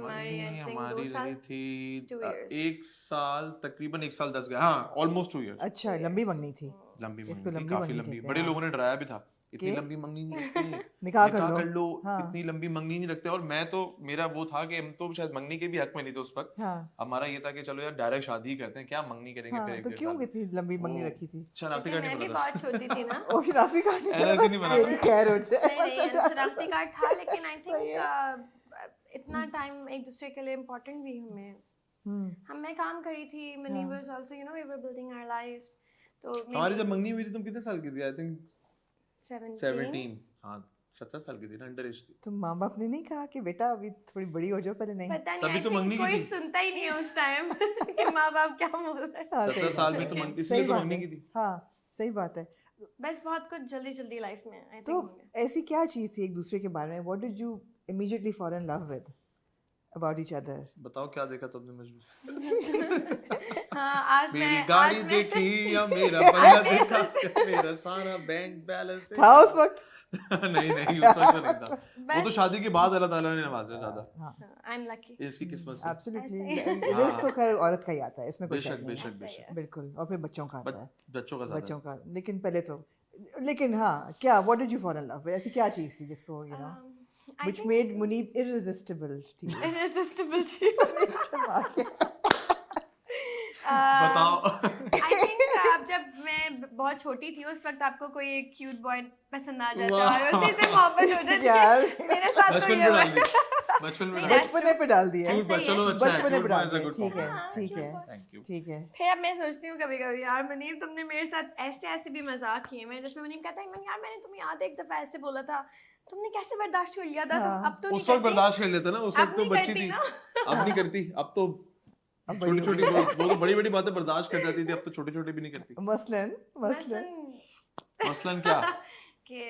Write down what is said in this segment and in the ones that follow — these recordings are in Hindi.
हमारी रही थी 2 years. 1 साल, तकरीबन 1 साल 10 गया, हाँ ऑलमोस्ट 2 इयर्स। अच्छा, लंबी मंगनी थी। लंबी इसको मंगनी थी, लंबी काफी मंगनी लंबी। कहते हैं, बड़े हाँ। लोगों ने डराया भी था, इतनी के? लंबी मंगनी नहीं रखते, निकाह कर लो, हाँ। इतनी लंबी मंगनी नहीं रखते। और मैं तो, मेरा वो था कि हम तो शायद मंगनी के भी हक में नहीं थे उस वक्त। हाँ। हमारा ये था कि चलो यार डायरेक्ट शादी ही करते हैं, क्या मंगनी करेंगे हाँ, फिर एक तो डेढ़ क्यों साल। इतनी लंबी मंगनी रखी थी? शनाख्ती कार्ड मैं नहीं भी बना बहुत छोटी थी ना। ओ शनाख्ती कार्ड NRC नहीं बना था। खैर हो जाए। नहीं शनाख्ती कार्ड था, लेकिन आई थिंक इतना टाइम एक दूसरे के लिए इम्पोर्टेंट भी हमें मैं काम करी थी, money was also you know we were building our lives. तो हमारी जब मंगनी हुई थी तुम कितने साल की थी? I think 17। हाँ 17 साल की थी ना, अंडर एज थी। तो माँ बाप ने नहीं कहा कि बेटा अभी थोड़ी बड़ी हो जाओ? पहले नहीं, पता नहीं, तभी तो मंगनी की कोई थी। सुनता ही नहीं है उस टाइम कि माँ बाप क्या बोल रहे हैं। हाँ, 17 साल में तो मंगनी, इसलिए तो मंगनी की थी। हाँ सही बात है। बस बहुत कुछ जल्दी जल्दी लाइफ में आई तो थिंक। ऐसी क्या चीज थी एक दूसरे के बारे में? What did you immediately fall in love with about each other? बताओ क्या देखा तुमने मुझमें? हाँ आज मेरी मैं गाड़ी देखी या मेरा बंगला देखा, मेरा सारा बैंक बैलेंस था उस वक्त? नहीं उस वक्त तो नहीं था, वो तो शादी के बाद अल्लाह ताला ने नवाजा ज्यादा। आई एम लकी, इसकी किस्मत से। एब्सोल्युटली, रिस्क तो खैर औरत का ही आता है, इसमें कोई शक नहीं है। बेशक बिल्कुल, और फिर बच्चों का आता है, बच्चों का ज्यादा। बच्चों का। लेकिन पहले तो, लेकिन हाँ क्या, what did you fall in love with? ऐसी क्या चीज थी जिसको you know which made Munib irresistible to you? Irresistible बताओ। आई थिंक आप जब मैं बहुत छोटी थी उस वक्त आपको कोई एक क्यूट बॉय पसंद आ जाता है और उसी से मोहब्बत हो जाती है। मेरे साथ तो ये हुआ। बचपन पे डाल दिया। चलो अच्छा है, बचपने पे डाल दिया, गुड ठीक है पॉइंट। ठीक है थैंक यू। ठीक है। फिर अब मैं सोचती हूँ कभी कभी, यार मनीब तुमने मेरे साथ ऐसे भी मजाक किए हैं जिसमें मनीब कहता है यार मैंने तुम्हें याद है एक दफा ऐसे बोला था, तुमने कैसे बर्दाश्त कर लिया था? तुम अब तो उस वक्त बर्दाश्त कर लेता ना, उस वक्त तो बच्ची थी, अब नहीं करती। अब तो छोटी छोटी वो तो बड़ी बड़ी बातें बर्दाश्त कर जाती थी, अब तो छोटी छोटी भी नहीं करती। मसलन क्या कि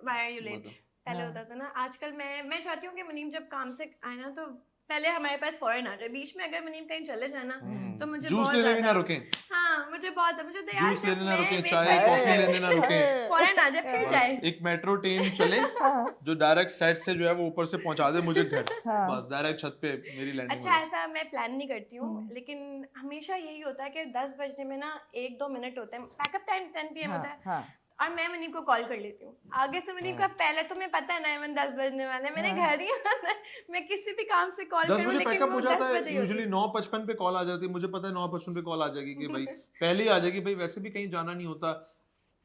व्हाई आर यू लेट पहले होता था ना। आजकल मैं चाहती हूँ कि मनीम जब काम से आए ना तो पहले हमारे पास फौरन आ जाए। बीच में अगर मनीम कहीं चले जाए ना तो मुझे जूस लेने भी ना रुके। हाँ मुझे बहुत मुझे तो यार जूस लेने ना रुके, चाय कॉफी लेने ना रुके, फौरन आ जाए फिर जाए। एक मेट्रो ट्रेन चले जो डायरेक्ट साइड से जो है वो ऊपर से पहुंचा दे मुझे घर, बस डायरेक्ट छत पे मेरी लैंडिंग। अच्छा ऐसा मैं प्लान नहीं करती हूँ, लेकिन हमेशा यही होता है कि 10 बजने में ना 1-2 मिनट होते हैं, पैकअप टाइम 10 PM होता है और मैं मनीब को कॉल कर लेती हूँ आगे से। मनीब का पहले तो मैं पता है ना इवन 10 बजने वाले हैं, मैंने घर ही आना है, मैं किसी भी काम से कॉल करूँ लेकिन वो 10 बजे यूजुअली 9:55 पे कॉल आ जाती है। मुझे पता है 9:55 पे कॉल आ जाएगी कि भाई पहले ही आ जाएगी, भाई वैसे भी कहीं जाना नहीं होता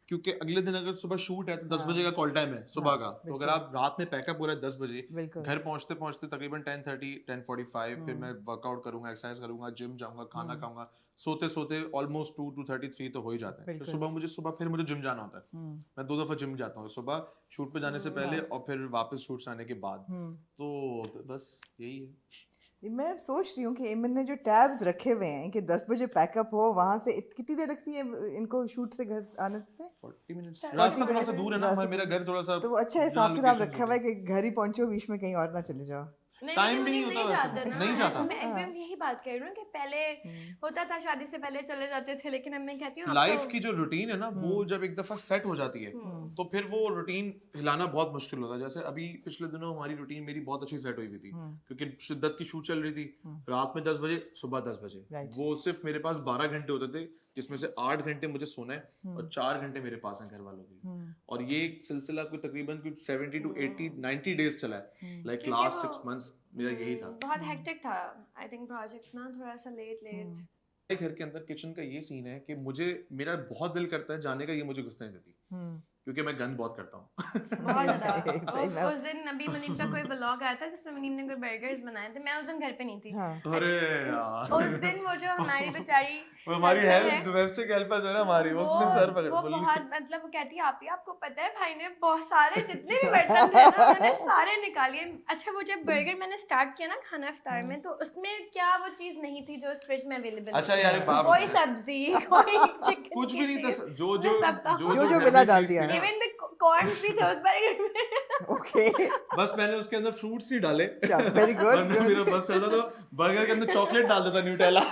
क्योंकि अगले दिन अगर सुबह शूट है तो 10 बजे का कॉल टाइम है सुबह का। तो अगर आप रात में पैकअप हो रहा है 10 बजे, घर पहुंचते पहुंचते तकरीबन 10:30 10:45, फिर मैं वर्कआउट करूंगा, एक्सरसाइज करूंगा, जिम जाऊंगा, खाना खाऊंगा, सोते सोते ऑलमोस्ट 2-2:33 तो हो ही जाते हैं। फिर सुबह फिर मुझे जिम जाना होता है। मैं 2 दफा जिम जाता हूँ, सुबह शूट पे जाने से पहले और फिर वापस शूट से आने के बाद। तो बस यही है। मैं सोच रही हूँ कि इमन ने जो टैब्स रखे हुए हैं कि 10 बजे पैकअप हो, वहाँ से कितनी देर लगती है इनको शूट से घर आने में? 40 मिनट्स। रास्ता थोड़ा सा दूर है ना, मेरा घर थोड़ा सा, तो अच्छा हिसाब किताब रखा हुआ है कि घर ही पहुंचो, बीच में कहीं और ना चले जाओ। टाइम भी नहीं होता, नहीं जाता। मैं यही बात कर रही हूँ कि पहले होता था शादी से पहले चले जाते थे, लेकिन अब मैं कहती हूँ लाइफ की जो रूटीन है ना वो जब एक दफा सेट हो जाती है तो फिर वो रूटीन हिलाना बहुत मुश्किल होता है। जैसे अभी पिछले दिनों हमारी रूटीन मेरी बहुत अच्छी सेट हुई हुई थी क्योंकि शिद्दत की शूट चल रही थी, रात में 10 बजे सुबह 10 बजे। वो सिर्फ मेरे पास 12 घंटे होते थे जिसमें से 8 घंटे मुझे सोना है और 4 घंटे मेरे पास हैं घर वालों के। और ये सिलसिला कोई तकरीबन 70 to 80 90 डेज चला है, लाइक लास्ट 6 मंथ्स मेरा यही था। बहुत हेक्टिक था आई थिंक प्रोजेक्ट ना, थोड़ा सा लेट। घर के अंदर किचन का ये सीन है कि मुझे मेरा बहुत दिल करता है जाने का, ये मुझे घुसने देती क्योंकि मैं गंद बहुत करता हूँ। बहुत ज्यादा। उस दिन नबी मनीम का कोई व्लॉग आया था जिसमें मनीम ने कोई बर्गर्स बनाए थे, मैं उस दिन घर पे नहीं थी। अरे यार उस दिन वो जो हमारी बेचारी हमारी हेल्प डोमेस्टिक हेल्पर जो है ना हमारी, उसने सर पकड़ वो बहुत मतलब वो कहती है आपको पता है भाई ने बहुत सारे जितने भी बर्तन थे ना उन्होंने सारे निकाले। अच्छा वो जब बर्गर मैंने स्टार्ट किया ना खाना इफ्तार में, तो उसमें क्या वो चीज नहीं थी जो फ्रिज में अवेलेबल। अच्छा यार कोई सब्जी कोई चिकन कुछ भी नहीं था, जो बिना डाल दिया, इवन द कॉर्न्स भी थे उस बर्गर में। ओके बस मैंने उसके अंदर फ्रूट्स ही डाले। Very good. मेरा बस चलता तो बर्गर के अंदर चॉकलेट डाल देता, न्यूटेला।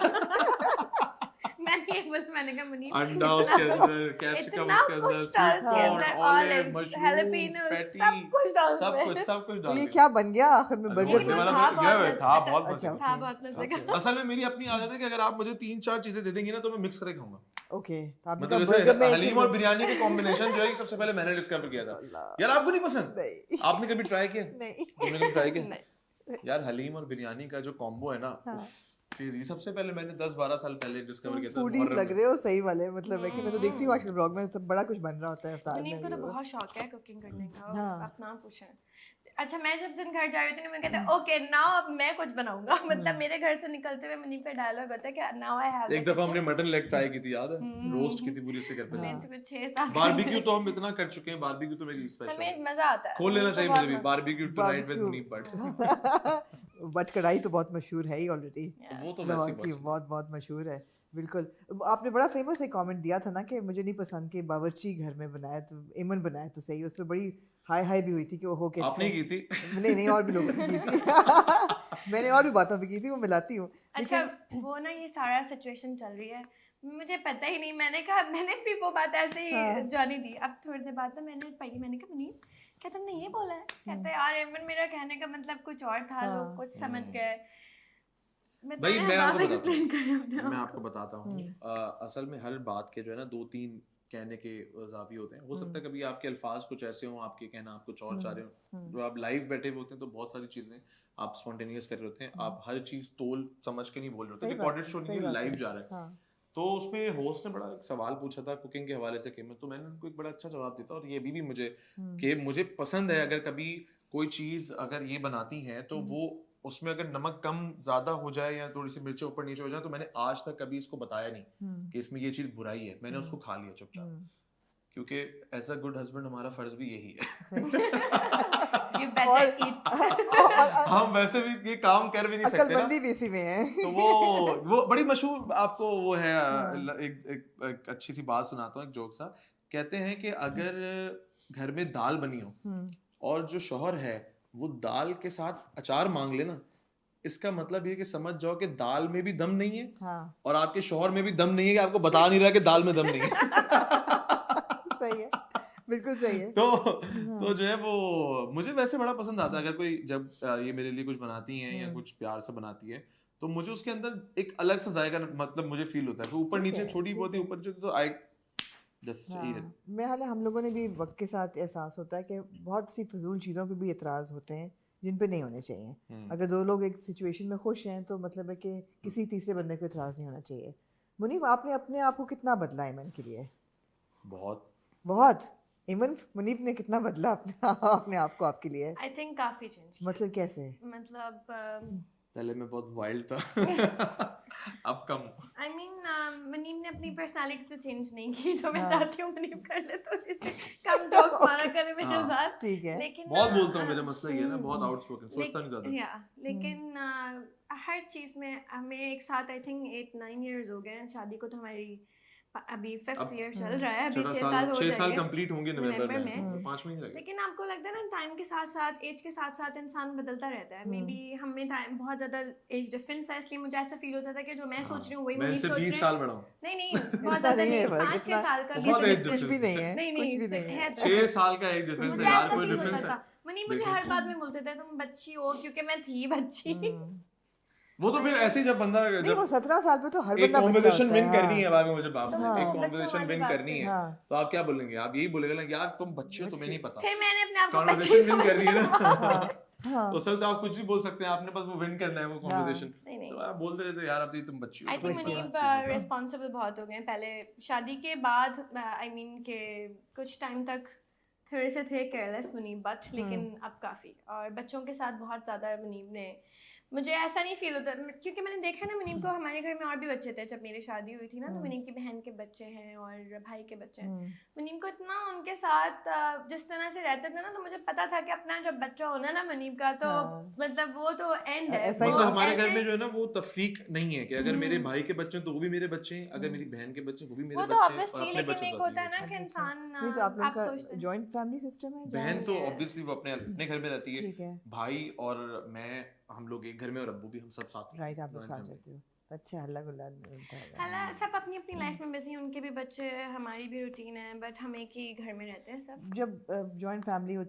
ये बोल मैंने कहा मुनीब अंडा उसके अंदर, कैप्सिकम इतना उसके अंदर, कुछ था उसके स्वीट अंदर, corn, olive, olives, mushroom, jalapeno, patty, सब कुछ था सब उसमें। कुछ तो डाल ये दिया। क्या बन गया आखिर में? बर्गर लेकिन बर्थडे वो वाला था बन बहुत गया, मजे था का। बहुत अच्छा, मजे था बहुत मजे का। का। असल में मेरी अपनी आदत है कि अगर आप मुझे 3-4 चीजें दे देंगी ना तो मैं मिक्स करके खाऊंगा। ओके, तो आपने मतलब कहा बर्गर में जैसे एक ही हलीम और बिरयानी का कॉम्बिनेशन जो है कि सबसे पहले मैंने डिस्कवर किया था। यार आपको नहीं पसंद? नहीं आपने कभी ट्राई किया? नहीं तुमने कभी ट्राई किया? नहीं। यार हलीम और बिरयानी का जो कॉम्बो है ना, हाँ। उफ, तेजी। सबसे पहले मैंने 10-12 साल पहले डिस्कवर किया था फूडीज मुहर्रम लग में। रहे हो सही वाले, मतलब है कि मैं तो देखती हूँ आजकल ब्लॉग में सब बड़ा कुछ बन रहा होता है इफ्तार मुनीब को में। तो बहुत शौक है कुकिंग करने का, हाँ। आप ना पूछें। अच्छा मैं जब दिन घर जा रही थी ना, मैं कहता ओके नाउ अब मैं कुछ बनाऊंगा। मतलब मेरे घर से निकलते हुए मुनीब का डायलॉग होता है कि नाउ आई हैव एक दफा हमने मटन लेग ट्राई की थी, याद है? रोस्ट की थी पूरी से घर पे। मैं सुबह 6-7 बारबेक्यू तो हम इतना कर चुके हैं, बारबेक्यू तो मेरी स्पेशल हमें है। मजा आता है। खोल लेना मुनीब को चाहिए बहुत मुझे भी, मजा- barbecue tonight with Munib but. But कढ़ाई तो बहुत मशहूर है ही ऑलरेडी, वो तो लाहौर वैसे की बहुत बहुत मशहूर है। बिल्कुल, आपने बड़ा फेमस एक कमेंट दिया था ना कि मुझे नहीं पसंद कि बावर्ची घर में बनाया, तो इमन बनाया तो सही। उसमें बड़ी हाई हाई भी हुई थी कि वो हो कैसे। आपने की थी? नहीं और भी लोगों ने की थी। मैंने और भी बातों पे की थी, वो मिलाती हूँ। अच्छा वो ना ये सारा सिचुएशन चल रही है, मुझे पता ही नहीं। मैंने कहा मैंने भी वो बात ऐसे ही जानी दी। अब थोड़ी देर बाद ना मैंने पढ़ी, मैंने कहा मुनीब क्या तुमने ये बोला है? कहते यार एमन मेरा कहने का मतलब कुछ और था, लोग कुछ समझ गए। भाई मैं मैं आपको बताता हूँ, असल में हर बात के जो है ना 2-3 कहने के ज़ावी होते हैं। हो सकता है कभी आपके अल्फाज कुछ ऐसे हों, आपके कहना आप कुछ और चाह रहे हो। जो आप लाइव बैठे हुए होते हैं तो बहुत सारी चीज़ें आप स्पॉन्टेनियस कर रहे होते हैं, आप हर चीज़ तोल समझ के नहीं बोल रहे होते। रिकॉर्डेड शो नहीं है, लाइव जा रहा है। तो उसमें होस्ट ने बड़ा एक सवाल पूछा था कुकिंग के हवाले से, तो मैंने उनको एक बड़ा अच्छा जवाब दिया था। और ये भी मुझे कि मुझे पसंद है अगर कभी कोई चीज़ अगर ये बनाती है तो वो उसमें अगर नमक कम ज्यादा हो जाए या थोड़ी सी मिर्चें ऊपर नीचे हो जाए, तो मैंने आज तक कभी इसको बताया नहीं कि इसमें ये चीज बुराई है। मैंने उसको खा लिया चुपचाप, क्योंकि एज अ गुड हस्बैंड हमारा फर्ज भी यही है। हम वैसे भी ये काम कर भी नहीं सकते ना, भी इसी में है। तो वो बड़ी मशहूर आपको वो है। एक अच्छी सी बात सुनाता हूँ, एक जोक सा। कहते हैं कि अगर घर में दाल बनी हो और जो शौहर है वो दाल के साथ अचार मांग लेना, इसका मतलब ये कि समझ जाओ कि दाल में भी दम नहीं है और आपके शौहर में भी दम नहीं है, कि आपको बता नहीं रहा कि दाल में दम नहीं है। सही है, बिल्कुल सही है। तो जो है वो मुझे वैसे बड़ा पसंद आता है। अगर कोई जब ये मेरे लिए कुछ बनाती हैं या कुछ प्यार से बनाती है, तो मुझे उसके अंदर एक अलग सा जायका मतलब मुझे फील होता है। ऊपर नीचे छोटी बहुत ही ऊपर जो तो आई मेरे हाल हम लोगों ने भी वक्त के साथ एहसास होता है कि बहुत सी फजूल चीज़ों पे भी एतराज़ होते हैं जिन पे नहीं होने चाहिए। अगर दो लोग एक सिचुएशन में खुश हैं तो मतलब है कि किसी तीसरे बंदे को एतराज़ नहीं होना चाहिए। मुनीब आपने अपने आप को कितना बदला इमन के लिए? बहुत। इमन मुनीब ने कितना बदला अपने आप को आपके लिए? आई थिंक काफी चेंज। मतलब कैसे? मतलब पहले मैं बहुत वाइल्ड था। अब कम। I mean, मुनीब ने अपनी पर्सनालिटी तो चेंज नहीं की, जो मैं चाहती हूँ मुनीब कर ले, तो इसे कम जोक्स मारा करे मेरे साथ। ठीक है। लेकिन बहुत बोलता हूँ, मेरा मसला ये है ना, बहुत आउटस्पोकन, सोचता नहीं ज्यादा। लेकिन हर चीज में हमें एक साथ आई थिंक 8-9 इयर्स हो गए हैं शादी को, तो हमारी अभी 5th ईयर चल रहा है, अभी 6 साल हो जाएंगे। 6 साल कंप्लीट होंगे नवंबर में। 5 महीने लगेंगे। लेकिन आपको लगता है ना टाइम के साथ साथ, एज के साथ साथ इंसान बदलता रहता है। मे बी हमें टाइम बहुत ज्यादा एज डिफरेंस है, इसलिए मुझे ऐसा फील होता था कि जो मैं सोच रही हूँ वही मुनीब सोच रहे हैं। 20 साल बड़ा हूँ। नहीं बहुत ज्यादा नहीं, 5-6 साल का कुछ भी नहीं है। नहीं 6 साल का एक डिफरेंस है यार, कोई डिफरेंस है। मुनीब मुझे हर बात में बोलते थे तुम बच्ची हो, क्योंकि मैं थी बच्ची। वो तो फिर ऐसे ही जब बंदा नहीं, वो 17 साल पे तो हर बंदा कॉन्वर्सेशन विन करनी है बाद में, मुझे बाप तो एक कॉन्वर्सेशन विन करनी है, तो आप क्या बोलेंगे? आप यही बोलेंगे ना यार तुम बच्चे हो, तुम्हें नहीं पता। फिर मैंने अपने आप को कॉन्वर्सेशन विन करनी है ना। तो सर आप कुछ भी बोल सकते हैं, आपने बस वो विन करना है वो कॉन्वर्सेशन। तो आप बोल देते यार अब तुम बच्ची हो। आई थिंक मुनीब रिस्पांसिबल बहुत हो गए। पहले शादी के बाद आई मीन के कुछ टाइम तक थोड़े से थे केयरलेस मुनीब, बट लेकिन अब काफ़ी, और बच्चों के साथ बहुत ज़्यादा मुनीब ने, मुझे ऐसा नहीं फील होता क्योंकि मैंने देखा ना मुनीब को, हमारे घर में और भी बच्चे थे जब मेरी शादी हुई थी ना, तो मुनीब की बहन के बच्चे हैं और भाई के बच्चे हैं। मुनीब को इतना उनके साथ जिस तरह से रहते थे ना, तो मुझे पता था कि अपना जब बच्चा होना ना मुनीब का, तो मतलब वो तो एंड है। मतलब हमारे घर में जो है ना वो तफरीक नहीं है कि अगर मेरे भाई के बच्चे तो वो भी मेरे बच्चे हैं, अगर मेरी बहन के बच्चे वो भी मेरे बच्चे हैं, और अपने बच्चे एक होता है ना कि इंसान, नहीं तो आप लोग का जॉइंट फैमिली सिस्टम है? बहन तो ऑब्वियसली वो अपने घर में रहती है, भाई और मैं हम लोग एक घर में, और अब्बू भी, हम सब साथ। राइट, आप लोग साथ रहते हो। अच्छा हल्ला गुल्ला मिलता है। हाला सब अपनी अपनी लाइफ में बिजी हैं, उनके भी बच्चे, हमारी भी रूटीन है, बट हम एक ही घर में रहते हैं सब। जब जॉइंट फैमिली